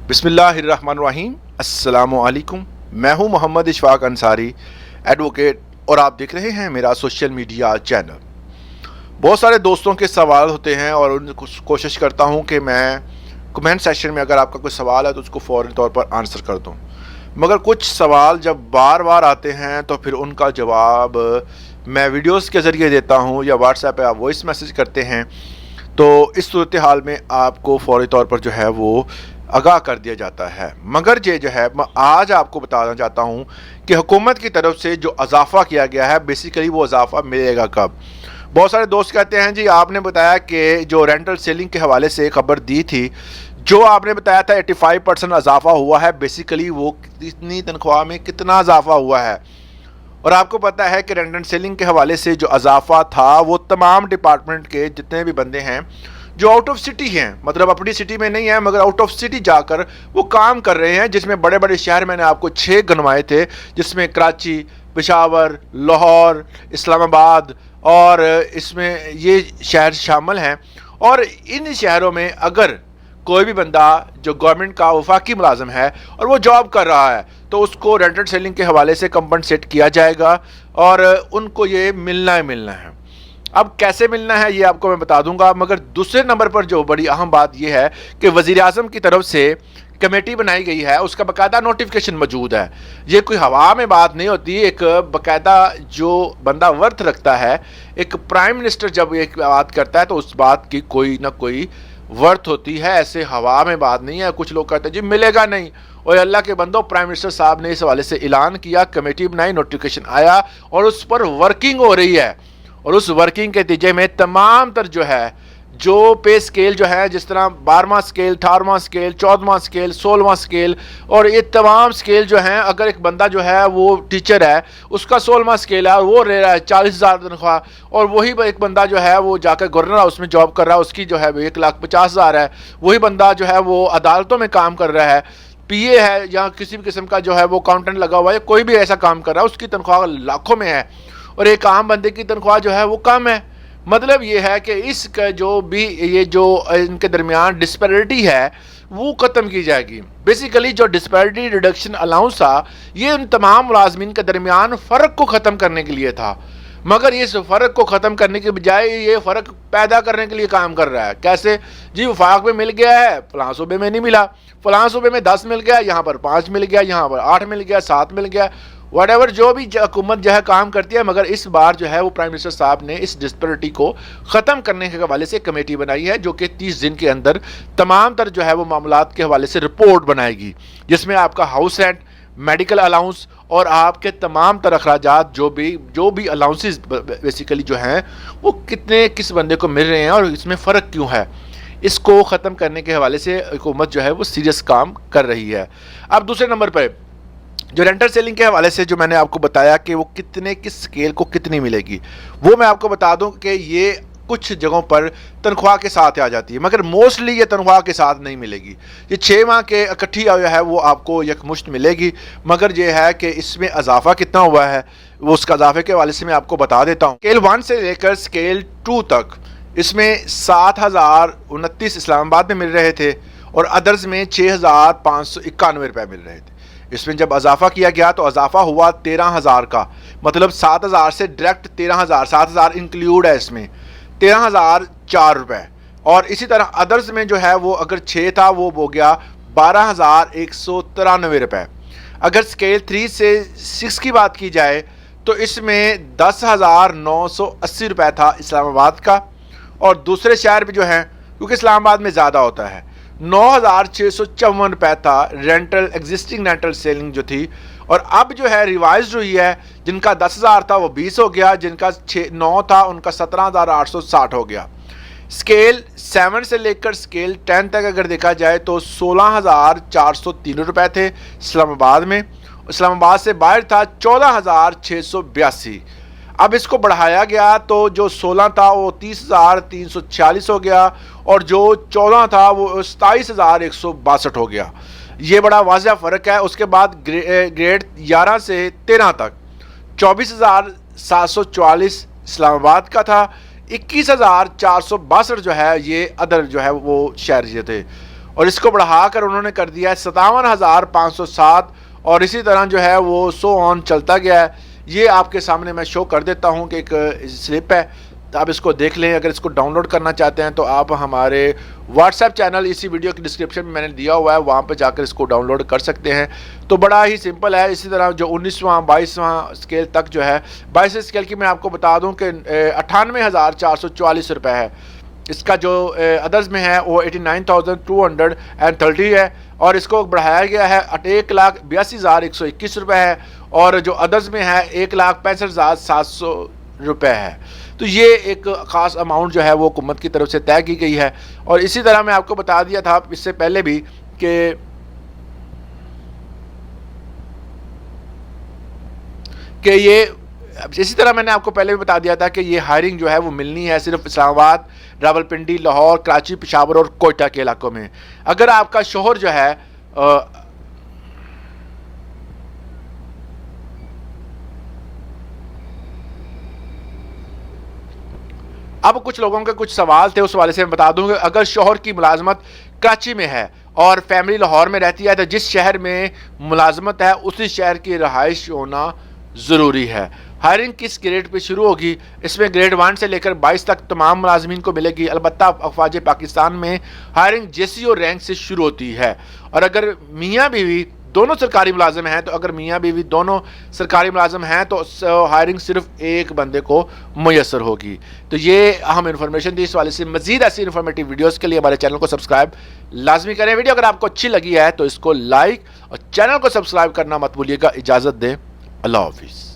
बिस्मिल्लाहिर्रहमानिर्रहीम। अस्सलामुअलैकुम। मैं हूं मोहम्मद इशफाक अंसारी, एडवोकेट, और आप देख रहे हैं मेरा सोशल मीडिया चैनल। बहुत सारे दोस्तों के सवाल होते हैं और उनको कोशिश करता हूं कि मैं कमेंट सेक्शन में अगर आपका कोई सवाल है तो उसको फ़ौरी तौर पर आंसर कर दूं। मगर कुछ सवाल जब बार बार आते हैं तो फिर उनका जवाब मैं वीडियोस के ज़रिए देता हूं या व्हाट्सएप पे आप वॉइस मैसेज करते हैं, तो इस सूरत हाल में आपको फ़ौरी तौर पर जो है वो आगाह कर दिया जाता है। मगर ये जो है मैं आज आपको बताना चाहता हूँ कि हुकूमत की तरफ से जो इजाफ़ा किया गया है, बेसिकली वो इजाफ़ा मिलेगा कब। बहुत सारे दोस्त कहते हैं जी आपने बताया कि जो रेंटल सेलिंग के हवाले से खबर दी थी, जो आपने बताया था 85% इजाफ़ा हुआ है, बेसिकली वो कितनी तनख्वाह में कितना इजाफ़ा हुआ है। और आपको पता है कि रेंटल सेलिंग के हवाले से जो इजाफ़ा था वो तमाम डिपार्टमेंट के जितने भी बंदे हैं जो आउट ऑफ सिटी हैं, मतलब अपनी सिटी में नहीं है मगर आउट ऑफ सिटी जाकर वो काम कर रहे हैं, जिसमें बड़े बड़े शहर मैंने आपको 6 गिनवाए थे, जिसमें कराची, पेशावर, लाहौर, इस्लामाबाद और इसमें ये शहर शामिल हैं। और इन शहरों में अगर कोई भी बंदा जो गवर्नमेंट का वफाकी मुलाजिम है और वो जॉब कर रहा है तो उसको रेंटल सेलिंग के हवाले से कंपनसेट किया जाएगा और उनको ये मिलना ही मिलना है। अब कैसे मिलना है ये आपको मैं बता दूंगा, मगर दूसरे नंबर पर जो बड़ी अहम बात यह है कि वज़ीर आज़म की तरफ से कमेटी बनाई गई है, उसका बाकायदा नोटिफिकेशन मौजूद है। ये कोई हवा में बात नहीं होती, एक बाकायदा जो बंदा वर्थ रखता है, एक प्राइम मिनिस्टर जब एक बात करता है तो उस बात की कोई ना कोई वर्थ होती है, ऐसे हवा में बात नहीं है। कुछ लोग कहते हैं जी मिलेगा नहीं, और अल्लाह के बंदो प्राइम मिनिस्टर साहब ने इस हवाले से ऐलान किया, कमेटी बनाई, नोटिफिकेशन आया और उस पर वर्किंग हो रही है। और उस वर्किंग के नतीजे में तमाम तर जो है जो पे स्केल जो है, जिस तरह 12वां स्केल, 18वां स्केल, 14वां स्केल, 16वां स्केल, और ये तमाम स्केल जो हैं, अगर एक बंदा जो है वो टीचर है उसका 16वां स्केल है और वो ले रहा है 40,000 तनख्वाह, और वही एक बंदा जो है वो जाकर गवर्नर हाउस में जॉब कर रहा है, उसकी जो है 1,50,000 है। वही बंदा जो है वो अदालतों में काम कर रहा है, पीए है या किसी भी किस्म का जो है वो अकाउंटेंट लगा हुआ है, कोई भी ऐसा काम कर रहा है, उसकी तनख्वाह लाखों में है और एक आम बंदे की तनख्वाह जो है वो कम है। मतलब ये है कि इसका जो भी ये जो इनके दरमियान डिस्पैरिटी है वो ख़त्म की जाएगी। बेसिकली जो डिस्पैरिटी रिडक्शन अलाउंस था ये उन तमाम मुलाजमीन के दरमियान फ़र्क को ख़त्म करने के लिए था, मगर इस फ़र्क को ख़त्म करने के बजाय ये फ़र्क पैदा करने के लिए काम कर रहा है। कैसे जी, वफाक में मिल गया है, फ़लाँ सूबे में नहीं मिला, फ़लाँ सूबे में 10 मिल गया, यहाँ पर 5 मिल गया, यहाँ पर 8 मिल गया, 7 मिल गया, व्हाटएवर जो भी हुकूमत जो है काम करती है। मगर इस बार जो है वो प्राइम मिनिस्टर साहब ने इस डिस्पैरिटी को ख़त्म करने के हवाले से कमेटी बनाई है, जो कि 30 दिन के अंदर तमाम तर जो है वो मामलात के हवाले से रिपोर्ट बनाएगी, जिसमें आपका हाउस रेंट, मेडिकल अलाउंस और आपके तमाम तर अखराजात जो भी अलाउंसेस बेसिकली जो हैं वो कितने किस बंदे को मिल रहे हैं और इसमें फ़र्क क्यों है, इसको ख़त्म करने के हवाले से हुकूमत जो है वो सीरियस काम कर रही है। अब दूसरे नंबर पर जो रेंटल सेलिंग के हवाले से जो मैंने आपको बताया कि वो कितने किस स्केल को कितनी मिलेगी, वो मैं आपको बता दूं कि ये कुछ जगहों पर तनख्वाह के साथ आ जाती है, मगर मोस्टली ये तनख्वाह के साथ नहीं मिलेगी। ये 6 माह के इकट्ठी है वो आपको यकमुश्त मिलेगी, मगर ये है कि इसमें इजाफा कितना हुआ है वो उसका इजाफे के हवाले से मैं आपको बता देता हूँ। स्केल 1 से लेकर स्केल 2 तक इसमें 7,029 इस्लामाबाद में मिल रहे थे और अदर्स में 6,591 रुपये मिल रहे थे। इसमें जब इजाफा किया गया तो इजाफा हुआ 13,000 का, मतलब 7,000 से डायरेक्ट 13,000, 7,000 इंक्लूड है इसमें, 13,004 रुपये। और इसी तरह अदर्स में जो है वो अगर 6 था वो हो गया 12,193 रुपये। अगर स्केल 3 से 6 की बात की जाए तो इसमें 10,980 रुपये था इस्लामाबाद का, और दूसरे शहर भी जो हैं क्योंकि इस्लामाबाद में ज़्यादा होता है 9,654 रुपये था रेंटल एग्जिस्टिंग रेंटल सेलिंग जो थी। और अब जो है रिवाइज हुई है, जिनका 10,000 था वो 20 हो गया, जिनका 9 था उनका 17,860 हो गया। स्केल 7 से लेकर स्केल 10 तक अगर देखा जाए तो 16,403 रुपये थे इस्लामाबाद में, इस्लामाबाद से बाहर था 14,682। अब इसको बढ़ाया गया तो जो 16 था वो 30,346 हो गया और जो 14 था वो 27,162 हो गया। ये बड़ा वाज़ह फ़र्क है। उसके बाद ग्रेड 11 से 13 तक 24,744 इस्लामाबाद का था, 21,462 जो है ये अदर जो है वो शहर थे। اور اس کو بڑھا کر انہوں نے کر دیا ہے 57,507 اور اسی طرح جو ہے وہ سو آن چلتا گیا ہے. یہ آپ کے سامنے میں شو کر دیتا ہوں کہ ایک سلپ ہے، تو آپ اس کو دیکھ لیں. اگر اس کو ڈاؤن لوڈ کرنا چاہتے ہیں تو آپ ہمارے واٹس ایپ چینل اسی ویڈیو کی ڈسکرپشن میں نے دیا ہوا ہے، وہاں پہ جا کر اس کو ڈاؤن لوڈ کر سکتے ہیں. تو بڑا ہی سمپل ہے. اسی طرح جو 19واں 22واں اسکیل تک جو ہے 22 اسکیل کی میں آپ کو بتا دوں کہ 98,444 روپے ہے. اس کا جو ادرز میں ہے وہ 89,230 ہے اور اس کو بڑھایا گیا ہے 1,82,121 روپے ہے اور جو ادرز میں ہے 1,65,700 روپے ہے. تو یہ ایک خاص اماؤنٹ جو ہے وہ حکومت کی طرف سے طے کی گئی ہے. اور اسی طرح میں آپ کو بتا دیا تھا اس سے پہلے بھی کہ یہ اسی طرح میں نے آپ کو پہلے بھی بتا دیا تھا کہ یہ ہائرنگ جو ہے وہ ملنی ہے صرف اسلام آباد، راولپنڈی، لاہور، کراچی، پشاور اور کوئٹہ کے علاقوں میں. اگر آپ کا شوہر جو ہے اب کچھ لوگوں کے کچھ سوال تھے، اس والے سے میں بتا دوں کہ اگر شوہر کی ملازمت کراچی میں ہے اور فیملی لاہور میں رہتی ہے تو جس شہر میں ملازمت ہے اسی شہر کی رہائش ہونا ضروری ہے. ہائرنگ کس گریڈ پہ شروع ہوگی؟ اس میں گریڈ 1 سے لے کر 22 تک تمام ملازمین کو ملے گی. البتہ افواج پاکستان میں ہائرنگ JCO رینک سے شروع ہوتی ہے اور اگر میاں بیوی دونوں سرکاری ملازم ہیں تو اگر میاں بیوی دونوں سرکاری ملازم ہیں تو ہائرنگ صرف ایک بندے کو میسر ہوگی. تو یہ اہم انفارمیشن تھی. اس والے سے مزید ایسی انفارمیٹیو ویڈیوز کے لیے ہمارے چینل کو سبسکرائب لازمی کریں. ویڈیو اگر آپ کو اچھی لگی ہے تو اس کو لائک اور چینل کو سبسکرائب کرنا مت بھولیے گا. اجازت دیں، اللہ حافظ.